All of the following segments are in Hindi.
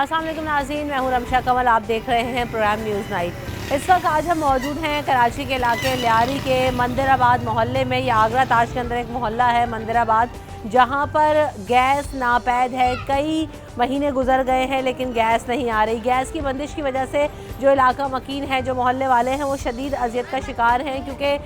अस्सलाम वालेकुम नाज़रीन, मैं हूं रमशा कमल। आप देख रहे हैं प्रोग्राम न्यूज़ नाइट। इस वक्त आज हम मौजूद हैं कराची के इलाके लियारी के मंदिराबाद मोहल्ले में। यह आगरा ताज के अंदर एक मोहल्ला है मंदिराबाद, जहां पर गैस नापैद है। कई महीने गुजर गए हैं लेकिन गैस नहीं आ रही। गैस की बंदिश की वजह से जो इलाका मकीन है, जो मोहल्ले वाले हैं, वो शदीद अजियत का शिकार हैं, क्योंकि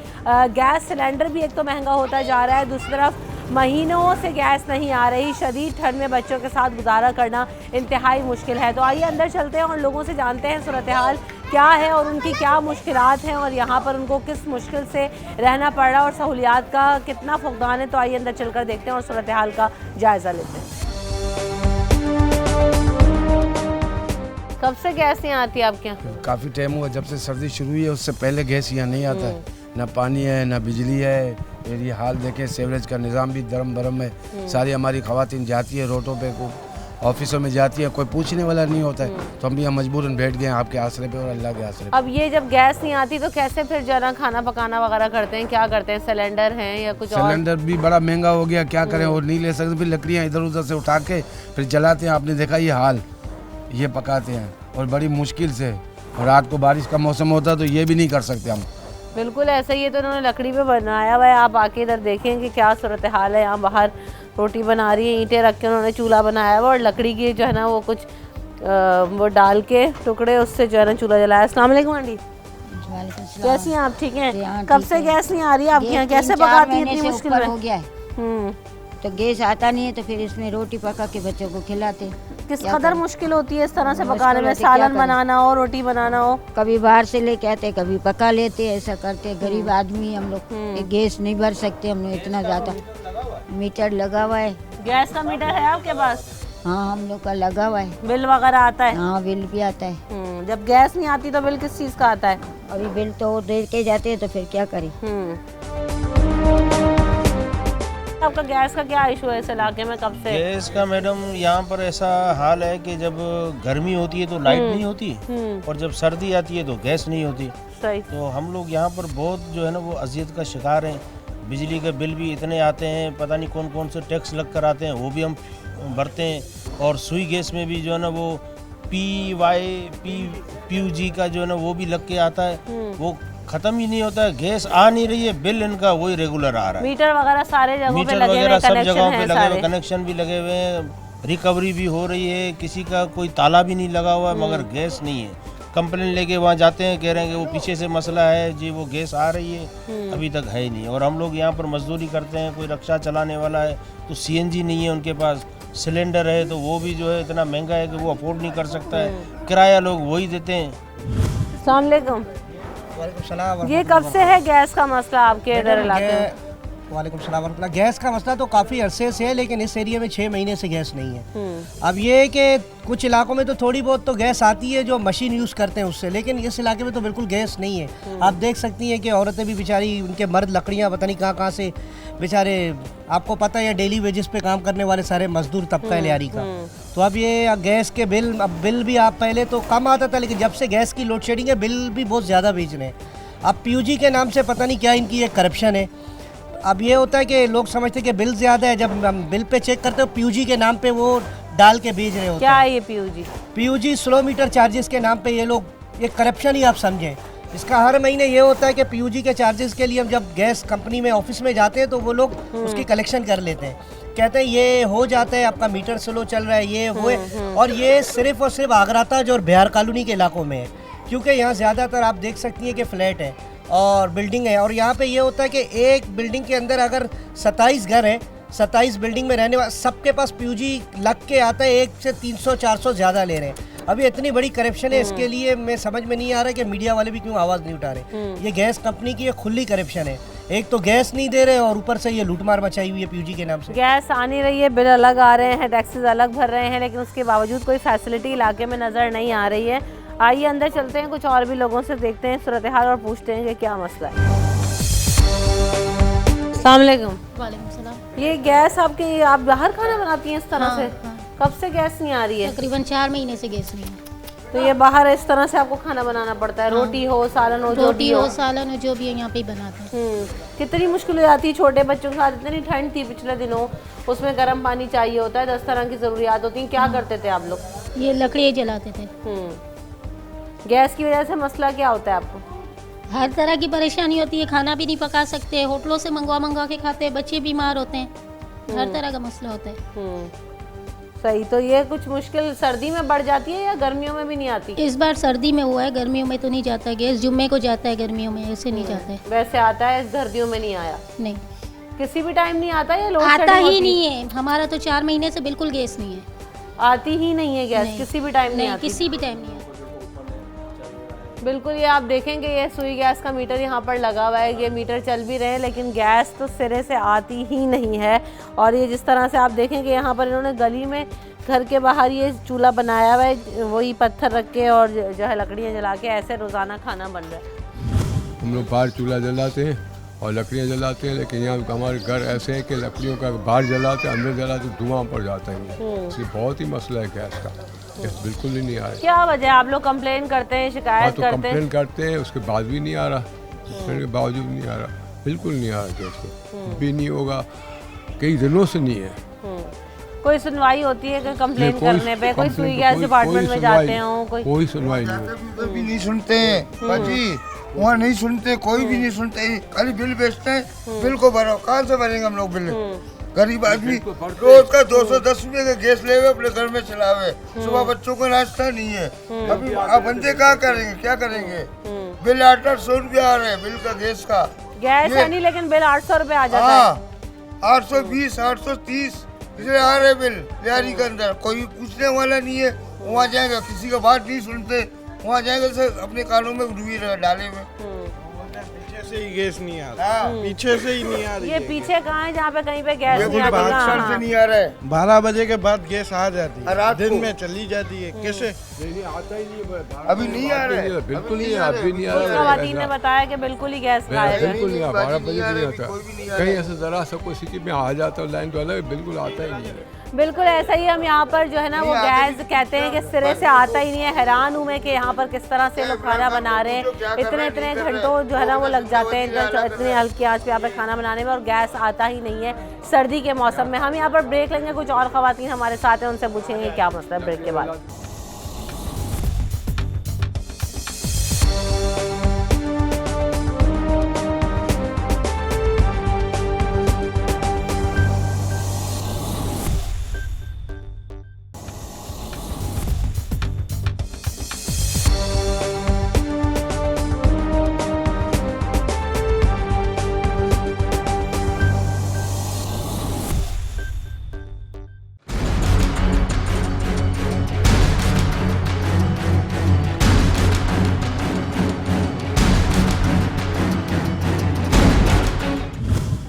गैस सिलेंडर भी एक तो महंगा होता जा रहा है, दूसरी तरफ महीनों से गैस नहीं आ रही। शदीद ठंड में बच्चों के साथ गुजारा करना इंतहाई मुश्किल है। तो आइए अंदर चलते हैं और लोगों से जानते हैं सूरत हाल क्या है और उनकी क्या मुश्किलात हैं और यहाँ पर उनको किस मुश्किल से रहना पड़ रहा है और सहूलियात का कितना फुकदान है। तो आइए अंदर चलकर देखते हैं और सूरत हाल का जायज़ा लेते हैं। कब से गैस नहीं आती आपके यहाँ? काफ़ी टाइम हुआ, जब से सर्दी शुरू हुई है उससे पहले गैस यहाँ नहीं आता है। ना पानी है ना बिजली है। फिर ये हाल देखें, सेवरेज का निज़ाम भी दरम बरम है। सारी हमारी ख़वातीन जाती है रोडों पे, को ऑफिसों में जाती है, कोई पूछने वाला नहीं होता है। तो हम भी यहाँ मजबूरन बैठ गए हैं आपके आसरे पे और अल्लाह के आसरे पे। अब ये जब गैस नहीं आती तो कैसे फिर जना खाना पकाना वगैरह करते हैं? क्या करते हैं? सिलेंडर हैं या कुछ और? सिलेंडर भी बड़ा महंगा हो गया, क्या करें, और नहीं ले सकते। फिर लकड़ियाँ इधर उधर से उठा के फिर जलाते हैं। आपने देखा ये हाल, ये पकाते हैं और बड़ी मुश्किल से। और रात को बारिश का मौसम होता है तो ये भी नहीं कर सकते हम। बिल्कुल ऐसा ही है। तो इन्होंने लकड़ी पे बनाया हुआ है। आप आके इधर देखें कि क्या सूरत हाल है। यहाँ बाहर रोटी बना रही है, ईंटें रख के उन्होंने चूल्हा बनाया हुआ और लकड़ी की जो है ना वो कुछ वो डाल के टुकड़े, उससे जो है ना चूल्हा जलाया। अस्सलाम वालेकुम आंटी, कैसी हैं आप? ठीक हैं? कब से गैस नहीं आ रही है आपके यहाँ? कैसे पकाती है इतनी मुश्किल में? हो गया है तो गैस आता नहीं है तो फिर इसमें रोटी पका के बच्चों को खिलाते। किस कदर मुश्किल होती है इस तरह से पकाने में? सालन बनाना हो, रोटी बनाना हो, कभी बाहर से लेके आते, कभी पका लेते, ऐसा करते। गरीब आदमी हम लोग, गैस नहीं भर सकते हम लोग इतना ज्यादा। मीटर लगा हुआ है। गैस का मीटर है आपके पास? हाँ, हम लोग का लगा हुआ है। बिल वगैरह आता है? हाँ, बिल भी आता है। जब गैस नहीं आती तो बिल किस चीज का आता है? अभी बिल तो दे के जाते हैं तो फिर क्या करें। आपका गैस का क्या इशू है इस इलाके में? कब से गैस का मैडम यहाँ पर ऐसा हाल है कि जब गर्मी होती है तो लाइट नहीं होती और जब सर्दी आती है तो गैस नहीं होती। सही। तो हम लोग यहाँ पर बहुत जो है ना वो अजियत का शिकार हैं। बिजली के बिल भी इतने आते हैं, पता नहीं कौन कौन से टैक्स लग कर आते हैं, वो भी हम भरते हैं। और सुई गैस में भी जो है ना वो PUG का जो है ना वो भी लग के आता है, वो खत्म ही नहीं होता है। गैस आ नहीं रही है, बिल इनका वही रेगुलर आ रहा है। मीटर वगैरह सारे जगहों पे मीटर लगे हुए, वगैरह सब कनेक्शन जगहों पे हैं लगे हुए, सारे। कनेक्शन भी लगे हुए हैं, रिकवरी भी हो रही है। किसी का कोई ताला भी नहीं लगा हुआ है मगर गैस नहीं है। कंप्लेन लेके वहाँ जाते हैं, कह रहे हैं कि वो पीछे से मसला है जी, वो गैस आ रही है, अभी तक है ही नहीं। और हम लोग यहाँ पर मजदूरी करते हैं, कोई रक्षा चलाने वाला है तो CNG नहीं है उनके पास, सिलेंडर है तो वो भी जो है इतना महंगा है कि वो अफोर्ड नहीं कर सकता है, किराया लोग वही देते हैं। अस्सलाम वालेकुम। ये कब से है गैस का मसला आपके इधर इलाके में? वालेकुम सलाम वरहमतुल्लाह। गैस का मसला तो काफ़ी अरसे से है लेकिन इस एरिया में 6 महीने से गैस नहीं है। अब ये है कि कुछ इलाकों में तो थोड़ी बहुत तो गैस आती है जो मशीन यूज़ करते हैं उससे, लेकिन इस इलाके में तो बिल्कुल गैस नहीं है। आप देख सकती हैं कि औरतें भी बेचारी, उनके मर्द लकड़ियाँ पता नहीं कहाँ से बेचारे, आपको पता है डेली वेजेस पे काम करने वाले सारे मजदूर तबका है लियारी का। तो अब ये गैस के बिल, अब बिल भी आप पहले तो कम आता था लेकिन जब से गैस की लोड शेडिंग है बिल भी बहुत ज़्यादा भेज रहे हैं। अब PUG के नाम से पता नहीं क्या इनकी एक करप्शन है। अब ये होता है कि लोग समझते हैं कि बिल ज़्यादा है, जब हम बिल पे चेक करते हो PUG के नाम पे वो डाल के भेज रहे होते क्या हैं। है ये PUG? PUG slow meter charges के नाम पे ये लोग, ये करप्शन ही आप समझें। इसका हर महीने ये होता है कि PUG के चार्जेस के लिए हम जब गैस कंपनी में ऑफिस में जाते हैं तो वो लोग उसकी कलेक्शन कर लेते हैं, कहते हैं ये हो जाता है, आपका मीटर स्लो चल रहा है, ये वो है। और ये सिर्फ और सिर्फ आगरा ताज और बिहार कॉलोनी के इलाकों में है, क्योंकि यहाँ ज़्यादातर आप देख सकती हैं कि फ्लैट है और बिल्डिंग है। और यहाँ पे ये होता है कि एक बिल्डिंग के अंदर अगर 27 घर हैं, 27 बिल्डिंग में रहने वाले सबके पास PUG लग के आता है, 1 से 300-400 ज़्यादा ले रहे हैं। अभी इतनी बड़ी करप्शन है, इसके लिए मैं समझ में नहीं आ रहा कि मीडिया वाले भी क्यों आवाज़ नहीं उठा रहे। ये गैस कंपनी की ये खुली करप्शन है, एक तो गैस नहीं दे रहे और ऊपर से ये लूटमार मचाई हुई है PUG के नाम से। गैस आ नहीं रही है, बिल अलग आ रहे हैं, टैक्सेस अलग भर रहे हैं, लेकिन उसके बावजूद कोई फैसिलिटी इलाके में नज़र नहीं आ रही है। आइए अंदर चलते हैं, कुछ और भी लोगों से देखते हैं सूरत हाल और पूछते हैं कि क्या मसला है। अस्सलाम वालेकुम। वालेकुम सलाम। ये गैस आपकी, आप बाहर खाना बनाती हैं इस तरह से? हाँ। कब से गैस नहीं आ रही है? तकरीबन 4 महीने से गैस नहीं है। तो ये बाहर इस तरह से आपको खाना बनाना पड़ता है? रोटी हो, सालन हो, जो भी हो, सालन हो, जो भी है यहाँ पे ही बनाते हैं। कितनी मुश्किल हो जाती है छोटे बच्चों के साथ? इतनी ठंड थी पिछले दिनों, उसमें गर्म पानी चाहिए होता है, 10 तरह की ज़रूरियात होती हैं, क्या करते थे आप लोग? ये लकड़ी जलाते थे। गैस की वजह से मसला क्या होता है आपको? हर तरह की परेशानी होती है, खाना भी नहीं पका सकते, होटलों से मंगवा के खाते हैं, बच्चे बीमार होते हैं, हर तरह का मसला होता है। सही। तो ये कुछ मुश्किल सर्दी में बढ़ जाती है या गर्मियों में भी नहीं आती? इस बार सर्दी में हुआ है, गर्मियों में तो नहीं जाता गैस, जुम्मे को जाता है, गर्मियों में ऐसे नहीं जाता है। वैसे आता है, सर्दियों में नहीं आया? नहीं, किसी भी टाइम नहीं आता या लोड आता शेडिंग ही होती? नहीं है। हमारा तो 4 महीने से बिल्कुल गैस नहीं है। आती ही नहीं है गैस? नहीं। किसी भी टाइम नहीं आती? किसी भी टाइम नहीं है। बिल्कुल। ये आप देखेंगे, ये सुई गैस का मीटर यहाँ पर लगा हुआ है, ये मीटर चल भी रहे हैं लेकिन गैस तो सिरे से आती ही नहीं है। और ये जिस तरह से आप देखेंगे यहाँ पर इन्होंने गली में घर के बाहर ये चूल्हा बनाया हुआ है, वही पत्थर रख के और जो है लकड़ियाँ जला के ऐसे रोज़ाना खाना बन रहा है। हम लोग बाहर चूल्हा जलाते हैं और लकड़ियाँ जलाते हैं, लेकिन यहाँ हमारे घर ऐसे हैं कि लकड़ियों का बाहर जलाते अंदर जलाते धुआं पड़ जाता है। इसलिए बहुत ही मसला है गैस का, गैस बिल्कुल ही नहीं आ रहा। क्या वजह? आप लोग कंप्लेन करते हैं, शिकायत तो करते हैं? कंप्लेन करते हैं, उसके बाद भी नहीं आ रहा, कंप्लेन के बावजूद नहीं आ रहा, बिल्कुल नहीं आ रहा गैस तो भी नहीं होगा, कई दिनों से नहीं है। कोई सुनवाई होती है कंप्लेन करने पे? कोई सुई गैस डिपार्टमेंट में जाते हो? कोई सुनवाई नहीं होती। भी नहीं सुनते हैं बाजी, वहाँ नहीं सुनते, कोई भी नहीं सुनते, खाली बिल बेचते हैं। बिल को भरो, कहाँ से भरेंगे हम लोग बिल? गरीब आदमी रोज का 210 रुपए का गैस ले हुए अपने घर में चलावे, सुबह बच्चों को नाश्ता नहीं है। अभी आप बंदे कहाँ करेंगे, क्या करेंगे? बिल 800 रुपया आ रहे हैं बिल का, गैस का। गैस है नहीं लेकिन बिल 800 रुपए आ जाता है। 820, 830 इसलिए आ रहे बिल तैयारी के अंदर। कोई पूछने वाला नहीं है, वहाँ जाएगा किसी का बात नहीं सुनते, वहाँ जाएगा सर अपने कानों में रुई डाले हुए। पीछे से ही गैस नहीं आ रहा, पीछे से ही नहीं आ रही ये है। पीछे कहाँ है जहाँ पे कहीं पे गैस नहीं आती? 12 से नहीं आ रहा है। 12 बजे के बाद गैस आ जाती है, रात दिन को। में चली जाती है। कैसे? अभी नहीं आ रहा है, बिल्कुल नहीं, अभी नहीं आ कुछ रहा खवातीन ने बताया कि बिल्कुल ही गैस गायब है। बिल्कुल नहीं, 12 बजे नहीं आ नहीं रहा, आता। कोई भी नहीं आ कहीं ऐसे जरा सा कोई सिटी में आ जाता है लाइन तो अलग, बिल्कुल आता ही नहीं है। बिल्कुल ऐसा ही हम यहाँ पर जो है ना वो गैस कहते हैं कि सिरे से आता ही नहीं है। हैरान हूँ मैं कि यहाँ पर किस तरह से लोग खाना बना रहे हैं, इतने घंटों जो है ना वो लग जाते हैं इतनी हल्की आंच पे यहाँ पे खाना बनाने में, और गैस आता ही नहीं है सर्दी के मौसम में। हम यहाँ पर ब्रेक लेंगे, कुछ और खवातीन हमारे साथ हैं, उनसे पूछेंगे क्या मसला है ब्रेक के बाद।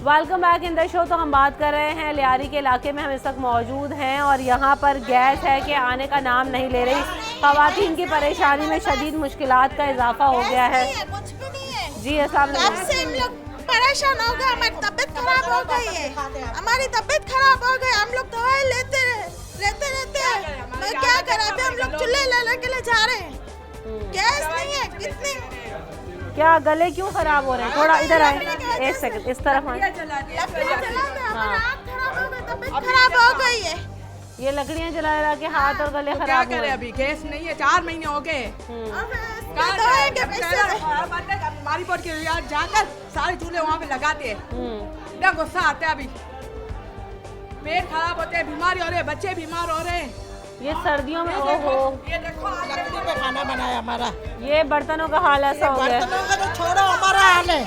Welcome back in the show. तो हम बात कर रहे हैं लियारी के इलाके में हम इस वक्त मौजूद हैं और यहाँ पर गैस है कि आने का नाम नहीं ले रही। खवातीन की परेशानी में शदीद मुश्किलात का इजाफा हो गया है। कुछ भी नहीं है जी अस्सलाम तब से हम लोग परेशान हो गए, हमारी तबीयत खराब हो गई है, हमारी तबीयत खराब हो गई, हम लोग दवाई लेते मैं क्या करें? अभी हम लोग चूल्हे लेने के लिए जा रहे हैं, गैस नहीं है। कितनी क्या गले क्यों खराब हो रहे हैं? थोड़ा इधर आए, एक सेकंड इस तरफ आए। तबीयत खराब हो गई है। ये लकड़ियाँ जला के हाथ और गले खराब हो रहे हैं। अभी गैस नहीं है, 4 महीने हो गए। दवाई के पैसे हमारी बोर्ड के यार जाकर सारे चूल्हे वहाँ पे लगाते हैं। इतना गुस्सा आता है। अभी पेट खराब होते हैं, बीमारी हो रहे हैं, बच्चे बीमार हो रहे हैं। ये सर्दियों में ओहो, ये देखो लकड़ी पे खाना बनाया हमारा। ये बर्तनों का हाल ऐसा हो गया। बर्तनों का तो छोड़ो, हमारा हाल है,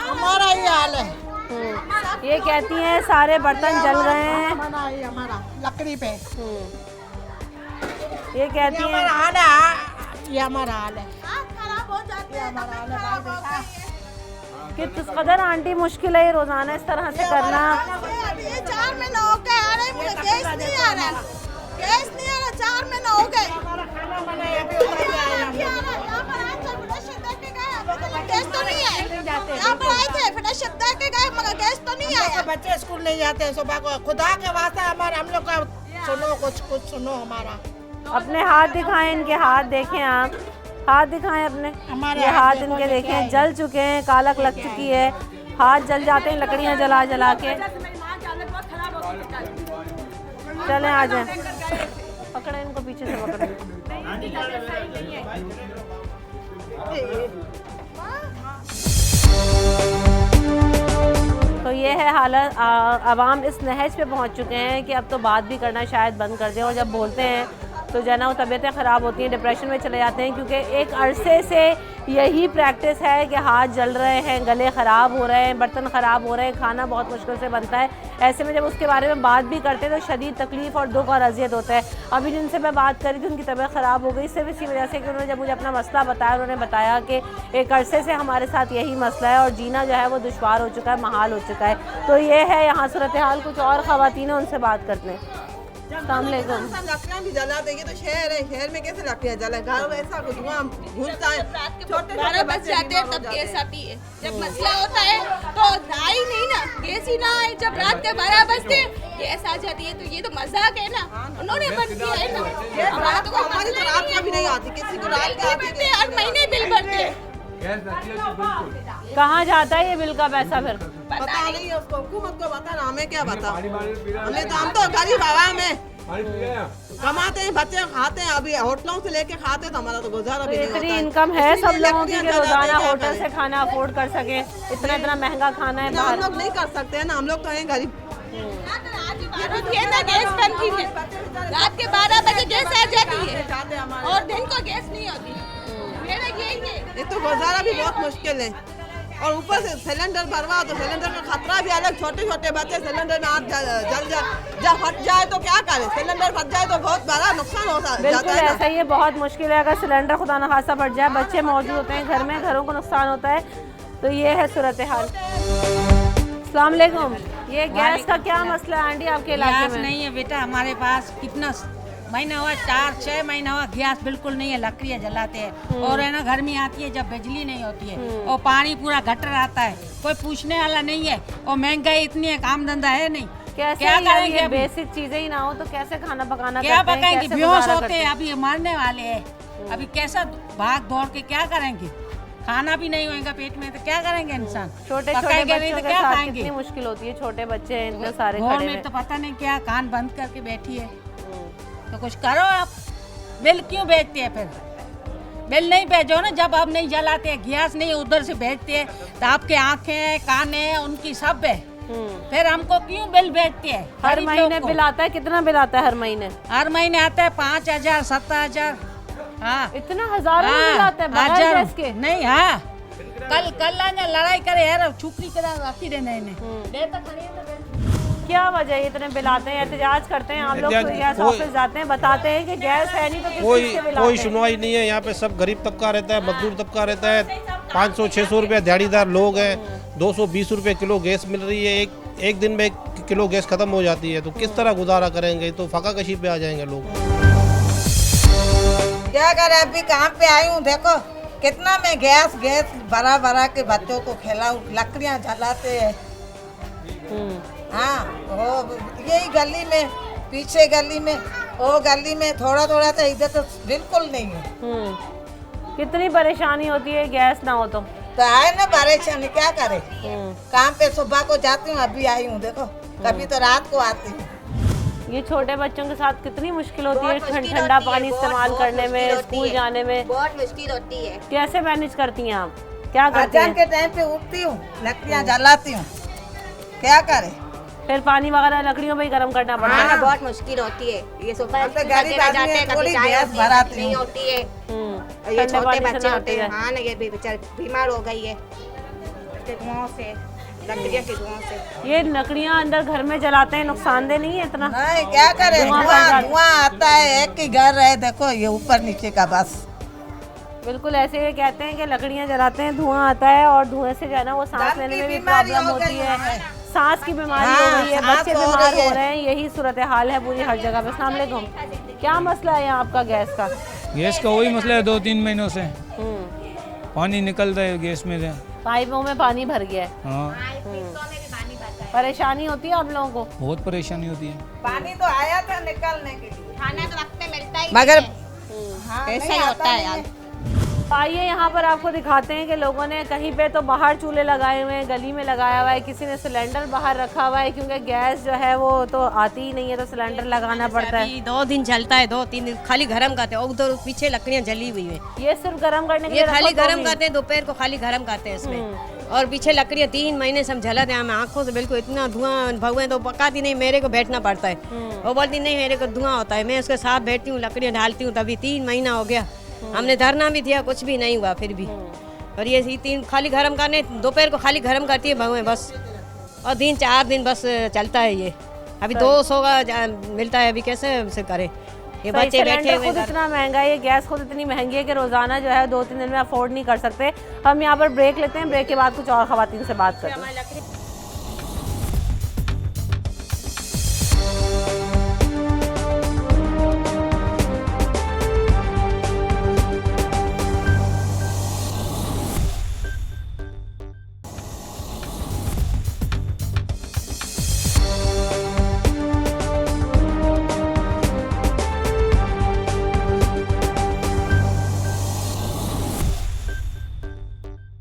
हमारा ही हाल है। ये कहती हैं सारे बर्तन जल गए हैं। हमारा लकड़ी पे ये कहती हैं हाल है, ये हमारा हाल है। खराब हो जाते हैं, तबीयत खराब हो गई है। किस कदर आंटी मुश्किल है ये रोजाना इस तरह से करना। अभी ये 4 महीने हो गए आ रहे, मुझे गैस नहीं आ रहा, गैस नहीं आ रहा, 4 महीने हो गए। गैस तो नहीं है, यहाँ पर आए थे फटाशट दे के गए मगर गैस तो नहीं आया। बच्चे स्कूल नहीं जाते हैं सुबह को, खुदा के वास्ते हमारे हम लोग का सुनो, कुछ सुनो हमारा। अपने हाथ दिखाएं, इनके हाथ देखें, आप हाथ दिखाएं अपने। ये हाथ इनके देखें जल चुके हैं, कालक लग चुकी है, हाथ जल जाते हैं लकड़ियाँ जला जला के। चलें आ जाएं। पकड़े इनको, पीछे से पकड़े। तो ये है हालत, आवाम इस नहज पे पहुंच चुके हैं कि अब तो बात भी करना शायद बंद कर दें, और जब बोलते हैं तो जो है ना वो तबीयतें ख़राब होती हैं, डिप्रेशन में चले जाते हैं, क्योंकि एक अरसे से यही प्रैक्टिस है कि हाथ जल रहे हैं, गले ख़राब हो रहे हैं, बर्तन ख़राब हो रहे हैं, खाना बहुत मुश्किल से बनता है। ऐसे में जब उसके बारे में बात भी करते हैं तो शदीद तकलीफ़ और दुख और अजियत होता है। अभी जिनसे मैं बात करी थी उनकी तबीयत ख़राब हो गई सिर्फ इसी वजह से कि उन्होंने जब मुझे अपना मसला बताया, उन्होंने बताया कि एक अरसे से हमारे साथ यही मसला है और जीना जो है वो दुश्वार हो चुका है, महाल हो चुका है। तो ये है यहाँ सूरत हाल। कुछ और ख़वातीन उनसे बात करते हैं। अस्सलामुअलैकुम। लकड़ियाँ भी जला देंगे तो शहर है, शहर में कैसे लकड़ियाँ जलाए? घर वैसा कुछ धुआं घूमता है, छोटे बच्चे आते हैं तब गैस आती है। जब मसला होता है तो आई नहीं ना, गैस ही ना आए। जब रात के 12 बजते गैस आ जाती है तो ये तो मज़ाक है ना, उन्होंने बंद किया है ना। हमारी तो रात का भी नहीं आती, किसी को रात का आती है, हर महीने बिल भरते हैं। कहाँ जाता है ये बिल का पैसा फिर? पता नहीं है उसको, हुकूमत को पता ना, हमें क्या पता। हमें तो, हम तो गरीब आवाम है, कमाते हैं, बच्चे खाते हैं, अभी होटलों से लेके खाते हैं तो हमारा तो गुजारा भी नहीं होता है। इतनी इनकम है सब लोगों की कि रोजाना होटल से खाना अफोर्ड कर सके? इतना महंगा खाना है हम लोग नहीं कर सकते हैं ना, हम लोग तो हैं गरीब। गैस बंद थी, रात के 12 बजे गैस आ जाती है और दिन को गैस नहीं होती। ये तो गुजारा भी बहुत मुश्किल है, और ऊपर से सिलेंडर भरवाओ तो सिलेंडर का खतरा भी अलग। छोटे छोटे बच्चे सिलेंडर में हाथ जल जाए, जब फट जाए तो क्या करें? सिलेंडर फट जाए तो बहुत बड़ा नुकसान होता है। बिल्कुल ऐसा ही है, बहुत मुश्किल है। अगर सिलेंडर खुदा न खासा फट जाए, बच्चे मौजूद होते हैं घर में, घरों को नुकसान होता है। तो ये है सूरत हाल। अस्सलाम वालेकुम। ये गैस का क्या मसला है आंटी आपके इलाके में? नहीं है बेटा, हमारे पास कितना महीना हुआ, 4-6 महीना हुआ, गैस बिल्कुल नहीं है। लकड़ियाँ जलाते हैं और है ना गर्मी आती है जब बिजली नहीं होती है, और पानी पूरा गटर आता है, कोई पूछने वाला नहीं है, और महंगाई इतनी है, काम धंधा है नहीं। क्या करेंगे? बेसिक चीजें ही ना हो तो कैसे खाना पकाना? क्या पकाएंगे? बेहोश होते हैं, अभी मरने वाले हैं, अभी कैसा भाग दौड़ के क्या करेंगे? खाना भी नहीं होगा पेट में तो क्या करेंगे इंसान? छोटे छोटे बच्चों के साथ कितनी मुश्किल होती है, छोटे बच्चे हैं इतने सारे खड़े हैं। तो पता नहीं क्या कान बंद करके बैठी है, तो कुछ करो आप। बिल क्यों भेजते हैं फिर? बिल नहीं भेजो ना, जब आप नहीं जलाते हैं, गैस नहीं उधर से भेजते हैं तो आपके आंखें कान है उनकी सब है, फिर हमको क्यों बिल भेजते हैं? हर महीने बिल आता है? कितना बिल आता है हर महीने? हर महीने आता है 5,000 7,000। हाँ, इतना हजारों बिल आता है बगैर गैस के? नहीं, हाँ कल आने लड़ाई करे यार, छुपरी करा रखी देना इन्हें। क्या वजह है इतने बिल आते हैं? एहतजाज करते हैं आप लोग, गैस ऑफिस जाते हैं, बताते हैं कि गैस है नहीं तो कोई सुनवाई नहीं है। यहाँ पे सब गरीब तबका रहता है, मजदूर तबका रहता है। 500-600 रुपये दिहाड़ीदार लोग हैं, 220 रुपये किलो गैस मिल रही है। एक दिन में 1 किलो गैस खत्म हो जाती है, तो किस तरह गुजारा करेंगे? तो फका कशी पे आ जाएंगे लोग। क्या करें? अभी काम पे आई हूँ, देखो कितना मैं गैस भरा के बच्चों को खिलाऊं, लकड़ियाँ जलाते हैं। हाँ, वो यही गली में, पीछे गली में, वो गली में थोड़ा तो इधर तो बिल्कुल नहीं है। कितनी परेशानी होती है गैस ना हो तो आए ना परेशानी, क्या करे? काम पे सुबह को जाती हूँ, अभी आई हूँ, देखो कभी तो रात को आती हूँ। ये छोटे बच्चों के साथ कितनी मुश्किल होती है ठंडा पानी इस्तेमाल करने में, स्कूल जाने में बहुत मुश्किल होती है। कैसे मैनेज करती हैं आप? क्या करती हैं? अजान के टाइम पे उठती हूँ, लकड़ियाँ जलाती हूँ, क्या करे? फिर पानी वगैरह लकड़ियों में ही गर्म करना पड़ता है। बहुत मुश्किल होती है। ये सुबह तो गरीब आदमी थोड़ी गैस भराती नहीं होती है। ये छोटे बच्चे होते हैं, हाँ ना, ये बेचारे बीमार हो गई है धुआं से, लकड़ियाँ की धुआं से। ये लकड़ियाँ अंदर घर में जलाते हैं, नुकसानदेह नहीं है इतना? नहीं, क्या करे, धुआं आता है। एक ही घर है, देखो ये ऊपर नीचे का बस। बिल्कुल ऐसे ये कहते हैं कि लकड़ियाँ जलाते हैं, धुआं आता है, और धुएं से जो है ना वो सांस लेने में भी प्रॉब्लम होती है, सांस की बीमारी हो रही है, बच्चे बीमार हो रहे हैं। यही सूरत हाल है पूरी हर जगह पे। अस्सलाम वालेकुम। क्या मसला है यहाँ आपका गैस का? गैस का वही मसला है, 2-3 महीनों से पानी निकल रहा है गैस में से, पाइपों में पानी भर गया है। हाँ, परेशानी होती है आप लोगों को? बहुत परेशानी होती है। पानी तो आया था निकलने के लिए, खाना तो वक्त पे मिलता ही मगर ऐसा ही होता है यार। आइए यहाँ पर आपको दिखाते हैं कि लोगों ने कहीं पे तो बाहर चूल्हे लगाए हुए हैं, गली में लगाया हुआ है, किसी ने सिलेंडर बाहर रखा हुआ है क्योंकि गैस जो है वो तो आती ही नहीं है, तो सिलेंडर लगाना पड़ता है। 2 दिन चलता है, 2-3 दिन खाली गरम करते हैं। उधर पीछे लकड़ियाँ जली हुई है, ये सिर्फ गरम करने के लिए खाली गरम करते हैं, दोपहर को खाली गरम करते हैं इसमें। और पीछे लकड़ियाँ 3 महीने से हम जलाते हैं, आंखों से बिल्कुल इतना धुआं भगवान तो पकाती नहीं, मेरे को बैठना पड़ता है। वो बोलती नहीं मेरे को धुआं होता है, मैं उसके साथ बैठती हूँ, लकड़ियाँ डालती हूँ, तभी 3 महीना हो गया। हमने धरना भी दिया, कुछ भी नहीं हुआ फिर भी। और ये 3 खाली गरम करने, दोपहर को खाली गरम करती है भगवान बस, और 3-4 दिन बस चलता है ये। अभी 200 का मिलता है, अभी कैसे से करे ये बच्चे बैठे हुए। खुद इतना महंगा है, ये गैस खुद इतनी महंगी है कि रोजाना जो है 2-3 दिन में अफोर्ड नहीं कर सकते। हम यहाँ पर ब्रेक लेते हैं, ब्रेक के बाद कुछ और खवातीन से बात करते हैं।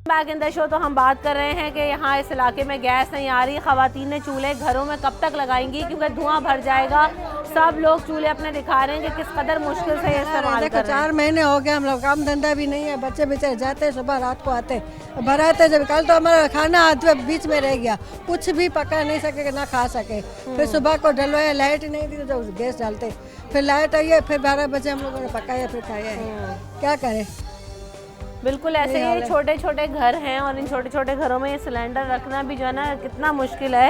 Back in the show. तो हम बात कर रहे हैं कि यहाँ इस इलाके में गैस नहीं आ रही, खवातीन ने चूल्हे घरों में कब तक लगाएंगी क्योंकि धुआं भर जाएगा। सब लोग चूल्हे अपने दिखा रहे हैं कि किस कदर मुश्किल से ये इस्तेमाल कर रहे हैं। 4 महीने हो गए, हम लोग काम धंधा भी नहीं है, बच्चे बेचारे जाते हैं, सुबह रात को आते भराते। जब कल तो हमारा खाना बीच में रह गया, कुछ भी पका नहीं सके ना खा सके। फिर सुबह को डलवाया, लाइट नहीं थी तो गैस डालते, फिर लाइट आई है, फिर 12 बजे हम लोगों ने पकाया, फिर खाया है। क्या करें। बिल्कुल ऐसे ही छोटे छोटे घर हैं और इन छोटे छोटे घरों में ये सिलेंडर रखना भी जो है ना कितना मुश्किल है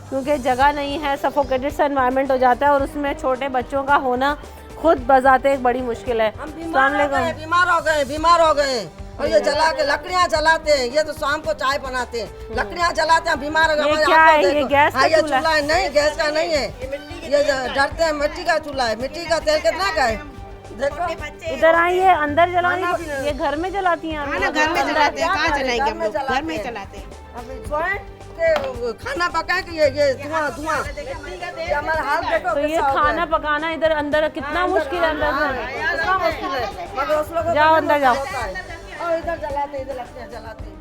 क्योंकि जगह नहीं है, सफोकेटेड सा एनवायरनमेंट हो जाता है और उसमें छोटे बच्चों का होना खुद बजाते एक बड़ी मुश्किल है। बीमार हो गए और ये जला के लकड़ियाँ जलाते हैं, ये तो शाम को चाय बनाते हैं, लकड़ियाँ जलाते हैं, बीमार हो गए। क्या है ये? गैस का चूल्हा है? नहीं, गैस का नहीं है, ये डरते हैं, मिट्टी का चूल्हा है। मिट्टी का तेल कितना का है? इधर आइए, अंदर जलाने, ये घर में जलाती हैं? घर में जलाते हैं, कहाँ जलाएंगे हम लोग, घर में चलाते हैं। खाना पका के ये धुआं हमारा हाल देखो। तो ये खाना पकाना इधर अंदर कितना मुश्किल है, अंदर जाओ, अंदर जाओ। और इधर जलाते, इधर लकड़ियाँ जलाते।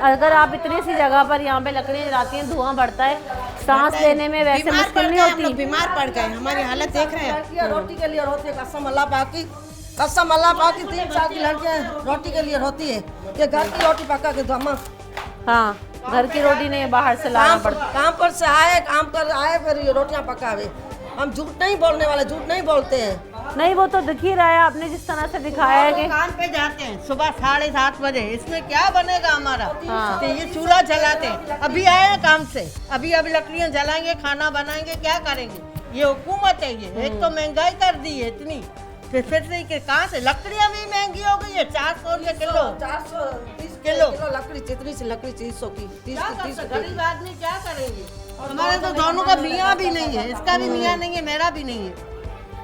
अगर आप इतनी सी जगह पर यहाँ पे लकड़ियाँ जलाती हैं, धुआं बढ़ता है, सांस लेने में वैसे मुश्किल नहीं होती? बीमार पड़ गए, हमारी हालत देख रहे हैं। रोटी के लिए रोते, कसम अल्लाह पाकी 3 साल की लड़कियाँ रोटी के लिए रोती है। ये घर की रोटी पका के धमा। हाँ, घर की रोटी नहीं, बाहर से लाना पड़ता। काम पर से आए, काम कर आए, फिर ये रोटियाँ पकावे। हम झूठ नहीं बोलने वाले, झूठ नहीं बोलते हैं। नहीं, वो तो दिख ही रहा है, आपने जिस तरह से दिखाया है कि दुकान पे जाते हैं सुबह 7:30 बजे, इसमें क्या बनेगा हमारा? हाँ। तो ये चूल्हा जलाते हैं, अभी आए हैं काम से, अभी लकड़ियाँ जलाएंगे, खाना बनाएंगे, क्या करेंगे? ये हुकूमत है, ये एक तो महंगाई कर दी है इतनी, फिर से कहाँ से लकड़ियाँ भी महंगी हो गई है। 400 रुपये किलो, 430 किलो लकड़ी, जितनी सी लकड़ी 300 की। 30 गरीब आदमी क्या करेंगे? हमारे तो दोनों का मियाँ भी नहीं है, इसका भी मियाँ नहीं है, मेरा भी नहीं है,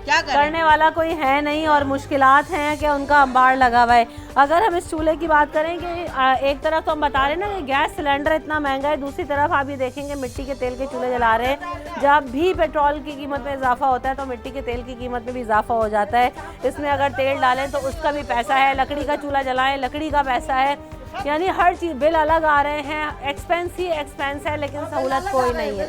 क्या करने वाला कोई है नहीं और मुश्किलात हैं कि उनका अंबार लगा हुआ है। अगर हम इस चूल्हे की बात करें कि एक तरफ तो हम बता रहे हैं ना कि गैस सिलेंडर इतना महंगा है, दूसरी तरफ आप ये देखेंगे मिट्टी के तेल के चूल्हे जला रहे हैं। जब भी पेट्रोल की कीमत में इजाफा होता है तो मिट्टी के तेल की कीमत में भी इजाफा हो जाता है। इसमें अगर तेल डालें तो उसका भी पैसा है, लकड़ी का चूल्हा जलाएं लकड़ी का पैसा है, यानी हर चीज़ बिल अलग आ रहे हैं। एक्सपेंस ही एक्सपेंस है, लेकिन सहूलत कोई नहीं है।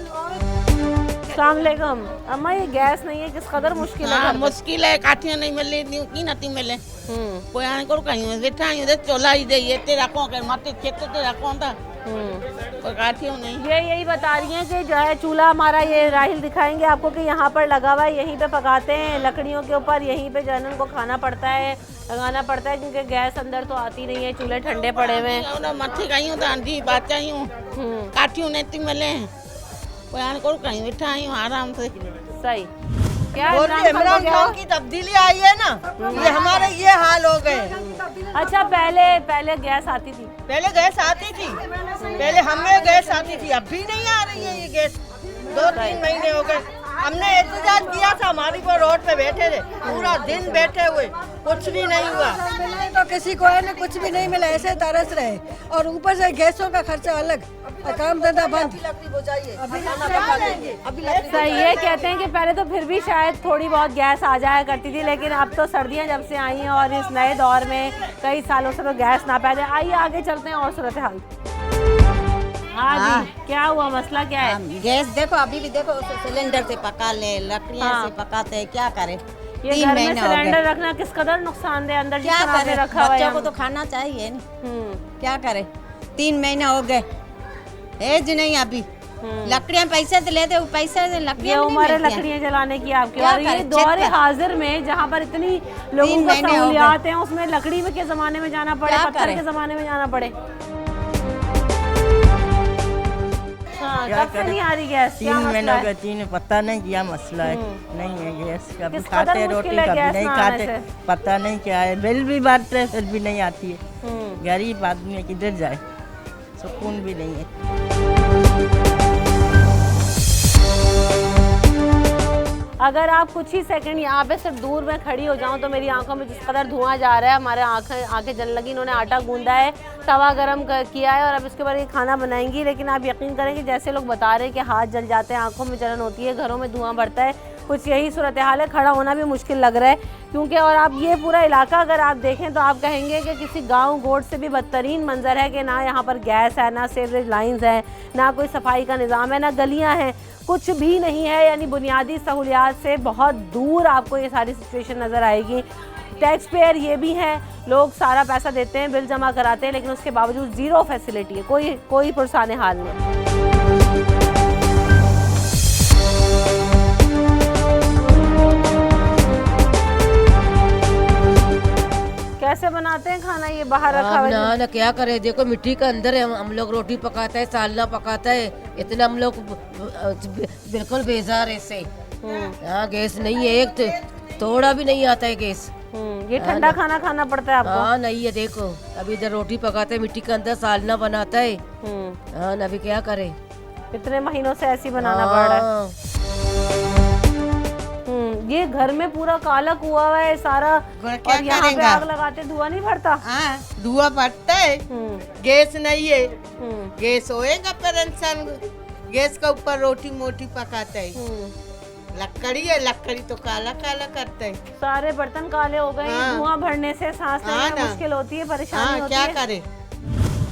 अस्सलामुअलैकुम अम्मा, ये गैस नहीं है, किस कदर मुश्किल है? मुश्किल है, काठियां नहीं मिले, की नती मिले, कोई आने को कहीं बैठा ही दे चोला ही दे ये तेरा कौन कर माते खेत तेरा कौन था, कोई काठियों नहीं। ये यही बता रही हैं कि जो है चूल्हा हमारा, ये राहिल दिखाएंगे आपको कि यहाँ पर लगा हुआ है, यहीं पे पकाते हैं लकड़ियों के ऊपर, यहीं पे जो है उनको खाना पड़ता है, लगाना पड़ता है क्योंकि गैस अंदर तो आती नहीं है, चूल्हे ठंडे पड़े हुए हैं। मथे गई हूँ तो आंधी बात चाहिए हूँ, काठियों नहीं मिले, कोई आने को कहीं बैठा ही आराम से। सही क्या इमरान खान की तब्दीली आई है ना, ये हमारे ये हाल हो गए। अच्छा, पहले गैस आती थी? पहले गैस आती थी, पहले हमें गैस आती थी, अभी नहीं आ रही है ये गैस। 2-3 महीने हो गए, हमने एहतजाज किया था, हमारी पर रोड पे बैठे थे, पूरा दिन बैठे हुए, कुछ भी नहीं हुआ। मिला तो किसी को है ना, कुछ भी नहीं मिला, ऐसे तरस रहे। और ऊपर से गैसों का खर्चा अलग, काम धंधा बंद। सही है, कहते हैं कि पहले तो फिर भी शायद थोड़ी बहुत गैस आ जाया करती थी, लेकिन अब तो सर्दियां जब से आई हैं और इस नए दौर में कई सालों से तो गैस ना पाए जाए। आइए आगे चलते हैं और सूरत हाल। हाँ जी, क्या हुआ, मसला क्या है? गैस देखो, अभी भी देखो सिलेंडर से पका ले, लकड़ियाँ से पकाते हैं, क्या करें? ये घर में सिलेंडर रखना किस कदर नुकसानदेह, अंदर क्या करें, रखा हुआ है, बच्चों को तो खाना चाहिए ना। क्या करें, 3 महीने हो गए, एज नहीं अभी। लकड़ियाँ पैसे से लेते, पैसे से लकड़ियाँ उम्र है लकड़ियाँ जलाने की आपकी। और ये दौर हाजिर में जहाँ पर इतनी लोगों को सहूलियात हैं, उसमें लकड़ी में के जमाने में जाना पड़े, पत्थर के जमाने में जाना पड़े। हाँ, कब से नहीं आ रही गैस? 3 महीनों का 3 पता नहीं क्या मसला है, नहीं है गैस। कभी खाते रोटी, कभी नहीं खाते, पता नहीं क्या है। बिल भी भरते फिर भी नहीं आती है। गरीब आदमी किधर जाए, सुकून भी नहीं है। अगर आप कुछ ही सेकंड यहाँ पे सिर्फ दूर में खड़ी हो जाऊँ तो मेरी आंखों में जिस कदर धुआं जा रहा है, हमारे आंखें जलने लगी। इन्होंने आटा गूंदा है, तवा गरम किया है और अब इसके बाद ये खाना बनाएंगी। लेकिन आप यकीन करेंगे जैसे लोग बता रहे हैं कि हाथ जल जाते हैं, आंखों में जलन होती है, घरों में धुआं बढ़ता है, कुछ यही सूरत हाल है। खड़ा होना भी मुश्किल लग रहा है क्योंकि, और आप ये पूरा इलाका अगर आप देखें तो आप कहेंगे कि किसी गांव गोट से भी बदतरीन मंजर है कि ना यहाँ पर गैस है, ना सीवरेज लाइंस हैं, ना कोई सफाई का निज़ाम है, ना गलियाँ हैं, कुछ भी नहीं है। यानी बुनियादी सहूलियात से बहुत दूर आपको ये सारी सिचुएशन नज़र आएगी। टैक्स पेयर ये भी हैं, लोग सारा पैसा देते हैं, बिल जमा कराते हैं, लेकिन उसके बावजूद ज़ीरो फैसिलिटी है, कोई पुरसाने हाल नहीं। कैसे बनाते हैं खाना, ये बाहर रखा हुआ है? ना क्या करे, देखो मिट्टी के अंदर है, हम लोग रोटी पकाते हैं, सालना पकाता है, इतना हम लोग बिल्कुल बेजार है इससे। यहाँ गैस नहीं है, एक थोड़ा भी नहीं आता है गैस। ये ठंडा खाना खाना पड़ता है आपको? हाँ नहीं है, देखो अभी इधर रोटी पकाते हैं, मिट्टी के अंदर सालना बनाता है। हाँ अभी क्या करे, इतने महीनों से ऐसी बनाना पड़ रहा है। ये घर में पूरा काला कुआ हुआ है सारा, और यहाँ पे आग लगाते धुआं नहीं भरता? हाँ धुआं भरता है, गैस नहीं है। गैस होएगा पर इंसान गैस का ऊपर रोटी मोटी पकाता है। लकड़ी है, लकड़ी तो काला काला करता है, सारे बर्तन काले हो गए। धुआं भरने से सांस लेने में मुश्किल होती है, परेशानी होती है। क्या करे?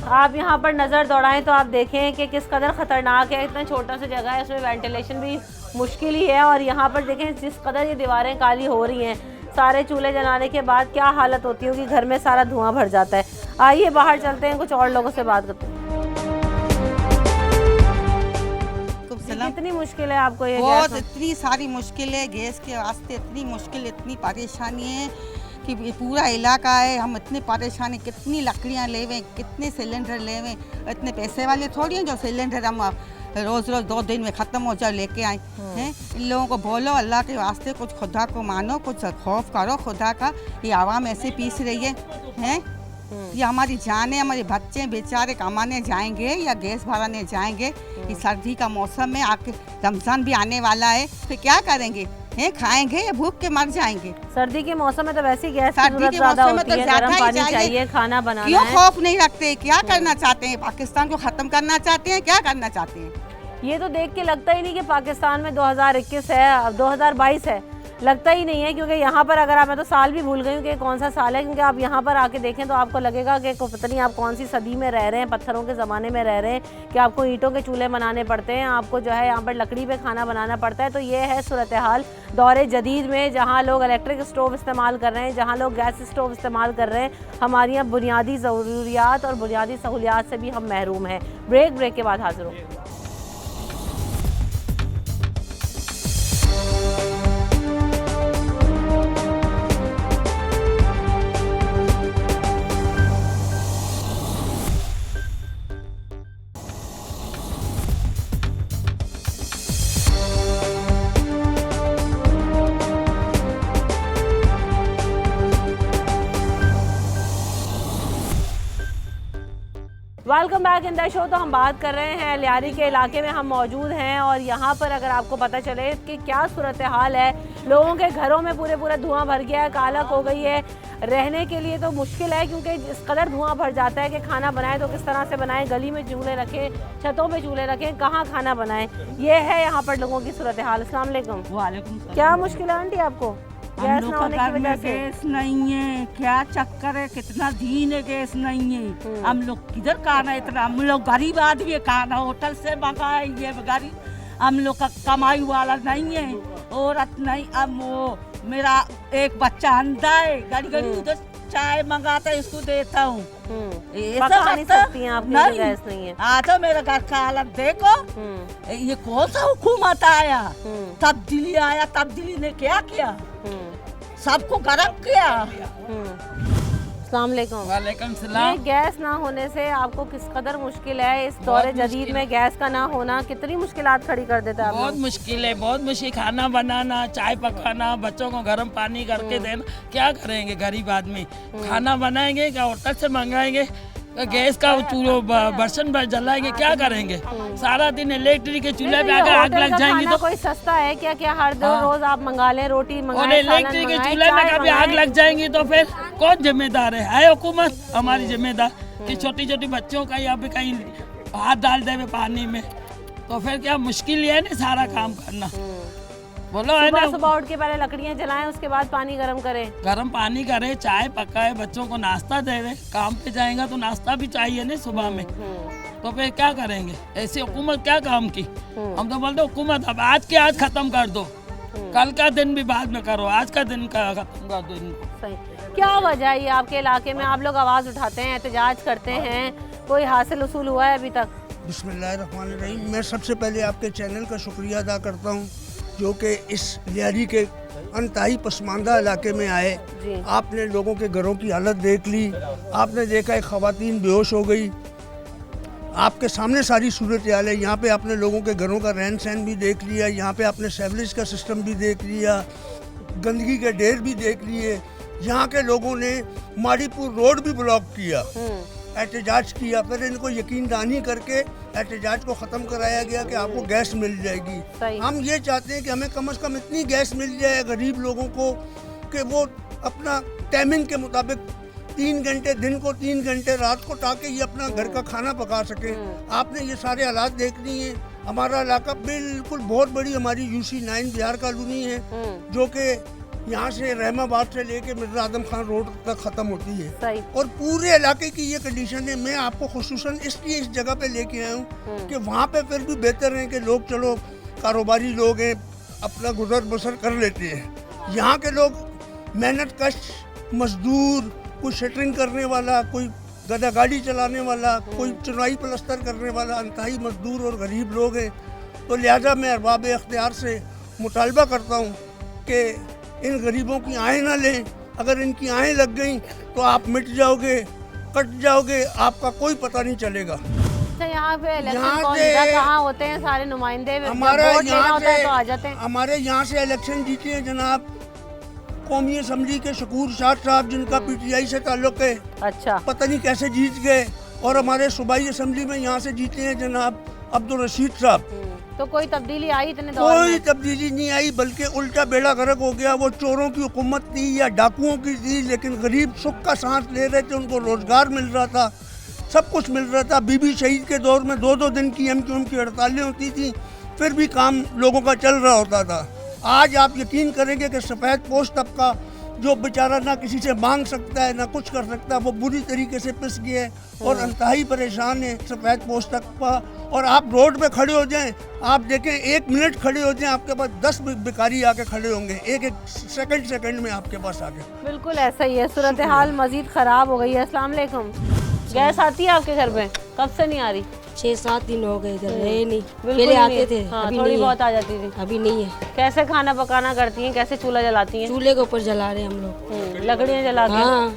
आप यहाँ पर नज़र दौड़ाएं तो आप देखें कि किस कदर ख़तरनाक है। इतना छोटा सा जगह है, उसमें वेंटिलेशन भी मुश्किल ही है। और यहाँ पर देखें जिस कदर ये दीवारें काली हो रही हैं, सारे चूल्हे जलाने के बाद क्या हालत होती होगी, घर में सारा धुआं भर जाता है। आइए बाहर चलते हैं, कुछ और लोगों से बात करते हैं। कितनी मुश्किल है आपको ये? बहुत, इतनी सारी मुश्किल है गैस के वास्ते, इतनी मुश्किल, इतनी परेशानी है कि पूरा इलाका है, हम इतनी परेशानी, कितनी लकड़ियाँ लेवें, कितने सिलेंडर लेवें। इतने पैसे वाले थोड़ी हैं जो सिलेंडर हम रोज़ 2 दिन में ख़त्म हो जाए लेके आए हैं। इन लोगों को बोलो अल्लाह के वास्ते कुछ खुदा को मानो, कुछ खौफ करो खुदा का। ये आवाम ऐसे पीस रही है ये हमारी जान है, हमारे बच्चे बेचारे कमाने जाएंगे या गैस भराने जाएंगे। इस सर्दी का मौसम में आके रमज़ान भी आने वाला है, फिर क्या करेंगे? खाएंगे या भूख के मर जाएंगे? सर्दी के मौसम में तो वैसे ही गैस की जरूरत ज़्यादा होती है, गर्म पानी चाहिए, खाना बनाना क्यों खौफ नहीं रखते? क्या करना चाहते हैं? पाकिस्तान को ख़त्म करना चाहते हैं? क्या करना चाहते हैं? ये तो देख के लगता ही नहीं कि पाकिस्तान में 2021 है, अब 2022 है, लगता ही नहीं है। क्योंकि यहाँ पर अगर आप, मैं तो साल भी भूल गई हूँ कि कौन सा साल है, क्योंकि आप यहाँ पर आके देखें तो आपको लगेगा कि पता नहीं आप कौन सी सदी में रह रहे हैं, पत्थरों के ज़माने में रह रहे हैं, कि आपको ईंटों के चूल्हे बनाने पड़ते हैं, आपको जो है यहाँ पर लकड़ी पे खाना बनाना पड़ता है। तो ये है सूरत हाल दौरे जदीद में, जहाँ लोग इलेक्ट्रिक स्टोव इस्तेमाल कर रहे हैं, जहाँ लोग गैस स्टोव इस्तेमाल कर रहे हैं। हमारी यहाँ बुनियादी ज़रूरियात और बुनियादी सहूलियात से भी हम महरूम हैं। ब्रेक के बाद हाजिर होंगे। Welcome back in the show. तो हम बात कर रहे हैं लियारी के इलाके में हम मौजूद हैं और यहाँ पर अगर आपको पता चले कि क्या सूरत हाल है, लोगों के घरों में पूरा धुआं भर गया है, कालक हो गई है, रहने के लिए तो मुश्किल है क्योंकि इस कदर धुआं भर जाता है कि खाना बनाएं तो किस तरह से बनाएं, गली में चूल्हे रखें, छतों पे चूल्हे रखें, कहाँ खाना बनाएं, ये है यहाँ पर लोगों की सूरत हाल। अस्सलाम वालेकुम। वालेकुम। क्या मुश्किल है आंटी आपको? हम लोग का घर में गैस नहीं है, क्या चक्कर है, कितना दिन है गैस नहीं है, हम लोग किधर खाना इतना, हम लोग गरीब आदमी खाना होटल से मंगाएंगे, गरीब हम लोग का कमाई वाला नहीं है, औरत नहीं। अब वो मेरा एक बच्चा अंधा है, घड़ी उधर चाय मंगाता है, इसको देता हूँ। पका नहीं सकती हैं आप, गैस नहीं है। हाँ तो मेरा घर का हालत देखो, ये कौन सा हुकूमत आया, तब्दीली आया, तब्दीली ने क्या किया, सबको गरम किया। अस्सलाम वालेकुम। वालेकुम सलाम। ये गैस ना होने से आपको किस कदर मुश्किल है, इस दौरे जदीद में गैस का ना होना कितनी मुश्किलात खड़ी कर देता है? बहुत मुश्किल है, बहुत मुश्किल। खाना बनाना, चाय पकाना, बच्चों को गर्म पानी करके देना, क्या करेंगे गरीब आदमी? खाना बनाएंगे क्या होटल से मंगाएंगे, गैस का चूल्हा बर्तन जलाएंगे, क्या करेंगे? सारा दिन इलेक्ट्रिक के चूल्हे पे अगर आग लग जाएंगी तो कोई सस्ता है क्या? क्या हर रोज आप मंगा लें, रोटी मंगाएं, और इलेक्ट्रिक के चूल्हे में कभी आग लग जाएंगी तो फिर कौन जिम्मेदार है हुकूमत हमारी जिम्मेदार कि छोटी छोटी बच्चों का या फिर कहीं हाथ डाल दे पानी में, तो फिर क्या मुश्किल है ना सारा काम करना। बोलो है ना, सुबह उठ के पहले लकड़ियाँ जलाएं, उसके बाद पानी गर्म करें, गर्म पानी करे, चाय पकाए, बच्चों को नाश्ता दे रहे, काम पे जाएगा तो नाश्ता भी चाहिए ना सुबह में, तो फिर क्या करेंगे? ऐसी हुकूमत क्या काम की? हम तो बोलते हुकूमत अब आज के आज खत्म कर दो, कल का दिन भी बाद में करो, आज का दिन का खत्म कर दो इनको। सही। क्या वजह है आपके इलाके में, आप लोग आवाज़ उठाते हैं, एहतजाज करते हैं, कोई हासिल उसूल हुआ है अभी तक? बिस्मिल्लाहिर्रहमानिर्रहीम। मैं सबसे पहले आपके चैनल का शुक्रिया अदा करता हूँ जो कि इस लियारी के अंतहाई पसमानदा इलाके में आए। आपने लोगों के घरों की हालत देख ली, आपने देखा एक ख़वातीन बेहोश हो गई, आपके सामने सारी सूरत हाल है। यहाँ पे आपने लोगों के घरों का रहन सहन भी देख लिया, यहाँ पे आपने सेवरेज का सिस्टम भी देख लिया, गंदगी के ढेर भी देख लिए। यहाँ के लोगों ने माड़ीपुर रोड भी ब्लॉक किया, एहतजाज किया, फिर इनको यकीन दहानी करके एहतजाज को ख़त्म कराया गया कि आपको गैस मिल जाएगी। हम ये चाहते हैं कि हमें कम से कम इतनी गैस मिल जाए गरीब लोगों को कि वो अपना टाइमिंग के मुताबिक 3 घंटे दिन को, 3 घंटे रात को, ताकि ये अपना घर का खाना पका सके। आपने ये सारे हालात देखनी है। हमारा इलाका बिल्कुल बहुत बड़ी हमारी UC9 बिहार कॉलोनी है जो कि यहाँ से रहमाबाद से लेके मिर्जा आदम खान रोड तक ख़त्म होती है और पूरे इलाके की ये कंडीशन है। मैं आपको खुसूसन इसलिए इस जगह पे लेके आया हूँ कि वहाँ पे फिर भी बेहतर है कि लोग, चलो कारोबारी लोग हैं, अपना गुजर बसर कर लेते हैं। यहाँ के लोग मेहनत कश मजदूर, कोई शटरिंग करने वाला, कोई गधा गाड़ी चलाने वाला, कोई चुनाई प्लस्तर करने वाला, अंतहाई मजदूर और गरीब लोग हैं। तो लिहाजा मैं अरबाब इख्तियार से मुतालबा करता हूँ कि इन गरीबों की आँखें ना लें। अगर इनकी आँखें लग गई तो आप मिट जाओगे, कट जाओगे, आपका कोई पता नहीं चलेगा। यहाँ पे कहाँ होते हैं सारे नुमाइंदे? हमारे यहाँ से तो आ जाते हैं। हमारे यहाँ से इलेक्शन जीते हैं जनाब कौमी असम्बली के शकूर शाह साहब, जिनका PTI से ताल्लुक है। अच्छा। पता नहीं कैसे जीत गए। और हमारे सूबाई असम्बली में यहाँ से जीते हैं जनाब अब्दुल रशीद साहब। तो कोई तब्दीली आई इतने दौर में? कोई तब्दीली नहीं आई, बल्कि उल्टा बेड़ा गर्क हो गया। वो चोरों की हुकूमत थी या डाकुओं की थी, लेकिन गरीब सुख का सांस ले रहे थे, उनको रोजगार मिल रहा था, सब कुछ मिल रहा था। बीबी शहीद के दौर में 2-2 दिन की MQM की हड़तालें होती थी, फिर भी काम लोगों का चल रहा होता था। आज आप यकीन करेंगे कि सफ़ेद पोश तबका जो बेचारा ना किसी से मांग सकता है ना कुछ कर सकता है, वो बुरी तरीके से पिस गया है और अंतहाई परेशान है सफ़ेद पोश तबका। और आप रोड पे खड़े हो जाएं, आप देखें 1 मिनट खड़े हो जाएं, आपके पास 10 भिखारी आके खड़े होंगे, एक सेकंड में आपके पास आके। बिल्कुल ऐसा ही है, सूरत हाल मजीद ख़राब हो गई है। अस्सलाम वालेकुम। गैस आती है आपके घर में? कब से नहीं आ रही? 6-7 दिन हो गए, इधर है नहीं। पहले आते थे, हाँ, अभी थोड़ी बहुत आ जाती थी, अभी नहीं है। कैसे खाना पकाना करती हैं, कैसे चूल्हा जलाती हैं? चूल्हे के ऊपर जला रहे हैं हम लोग, लकड़ियाँ जला के। हाँ।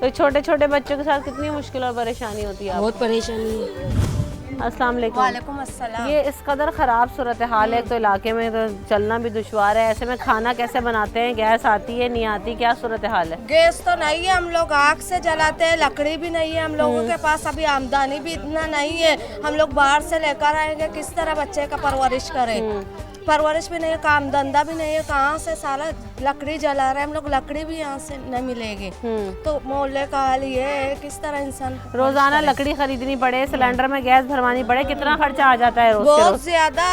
तो छोटे छोटे बच्चों के साथ कितनी मुश्किल और परेशानी होती है? बहुत परेशानी है। अस्सलाम वालेकुम। वालेकुम अस्सलाम। ये इस कदर ख़राब सूरत हाल है तो इलाके में तो चलना भी दुश्वार है, ऐसे में खाना कैसे बनाते हैं? गैस आती है नहीं आती, क्या सूरत हाल है? गैस तो नहीं है, हम लोग आग से जलाते हैं, लकड़ी भी नहीं है हम लोगों के पास, अभी आमदनी भी इतना नहीं है, हम लोग बाहर से लेकर आएंगे, किस तरह बच्चे का परवरिश करें? परवरिश भी नहीं है, काम धंधा भी नहीं है, कहाँ से सारा लकड़ी जला रहे हैं हम लोग, लकड़ी भी यहाँ से नहीं मिलेगी। तो मोहल्ले का हाल ये है, किस तरह इंसान रोजाना लकड़ी खरीदनी पड़े, सिलेंडर में गैस भरवानी पड़े, कितना खर्चा आ जाता है रोज? बहुत ज्यादा।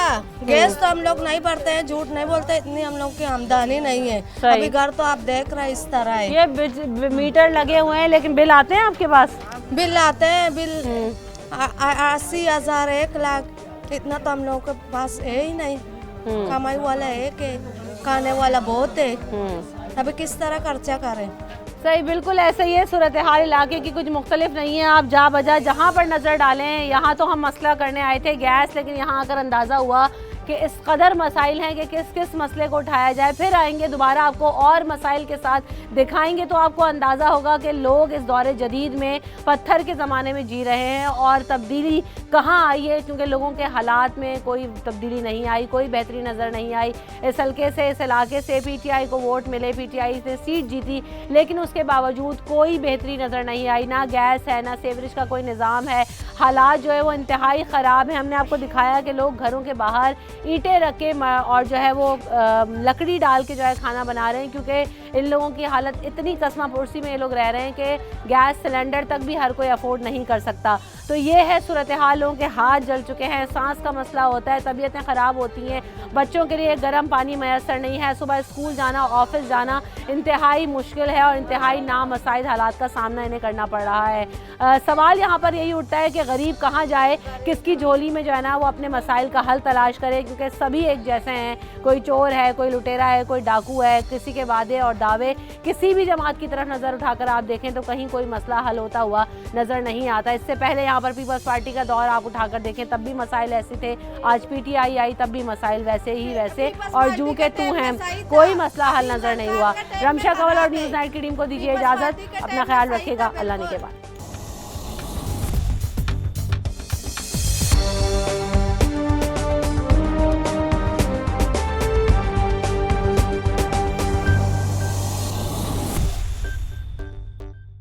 गैस तो हम लोग नहीं भरते हैं, झूठ नहीं बोलते, इतनी हम लोग की आमदनी नहीं है। अभी घर तो आप देख रहे हैं इस तरह है। ये मीटर लगे हुए हैं लेकिन बिल आते हैं आपके पास? बिल आते हैं, बिल 80,000 1 लाख, इतना तो हम लोगों के पास है ही नहीं। कमाई वाला है कि खाने वाला बहुत है, अभी किस तरह खर्चा करें? सही, बिल्कुल ऐसे ही है सूरत हाल इलाके की, कुछ मुख्तलिफ नहीं है। आप जा बजा जहाँ पर नज़र डालें, यहाँ तो हम मसला करने आए थे गैस, लेकिन यहाँ आकर अंदाज़ा हुआ कि इस कदर मसाइल हैं कि किस किस मसले को उठाया जाए। फिर आएंगे दोबारा आपको और मसाइल के साथ दिखाएंगे तो आपको अंदाज़ा होगा कि लोग इस दौरे जदीद में पत्थर के ज़माने में जी रहे हैं और तब्दीली कहाँ आई है, क्योंकि लोगों के हालात में कोई तब्दीली नहीं आई, कोई बेहतरी नज़र नहीं आई। इस हल्के से, इस इलाके से PTI को वोट मिले, PTI से सीट जीती, लेकिन उसके बावजूद कोई बेहतरी नज़र नहीं आई, ना गैस है, ना सीवरेज का कोई निज़ाम है। हालात जो है वो इंतहाई ख़राब है। हमने आपको दिखाया कि लोग घरों के बाहर ईंटें रख के और जो है वो लकड़ी डाल के जो है खाना बना रहे हैं, क्योंकि इन लोगों की हालत इतनी कसमा पुरसी में ये लोग रह रहे हैं कि गैस सिलेंडर तक भी हर कोई अफोर्ड नहीं कर सकता। तो ये है सूरत हाल, लोगों के हाथ जल चुके हैं, सांस का मसला होता है, तबीयतें ख़राब होती हैं, बच्चों के लिए गर्म पानी मैसर नहीं है, सुबह स्कूल जाना, ऑफिस जाना इंतहाई मुश्किल है और इंतहाई नामसाइद हालात का सामना इन्हें करना पड़ रहा है। सवाल यहाँ पर यही उठता है कि गरीब कहाँ जाए, किसकी झोली में जो है ना वो अपने मसाइल का हल तलाश करे, क्योंकि सभी एक जैसे हैं। कोई चोर है, कोई लुटेरा है, कोई डाकू है, किसी के वादे और दावे किसी भी जमात की तरफ नज़र उठाकर आप देखें तो कहीं कोई मसला हल होता हुआ नज़र नहीं आता। इससे पहले यहाँ पर पीपल्स पार्टी का दौर आप उठाकर देखें तब भी मसाइल ऐसे थे, आज PTI आई तब भी मसाइल वैसे ही वैसे और जू के तू हैं, कोई मसला हल नज़र नहीं हुआ। रमशा कंवल और न्यूज़ 9 की टीम को दीजिए इजाज़त, अपना ख्याल रखिएगा, अल्लाह ने के बाद।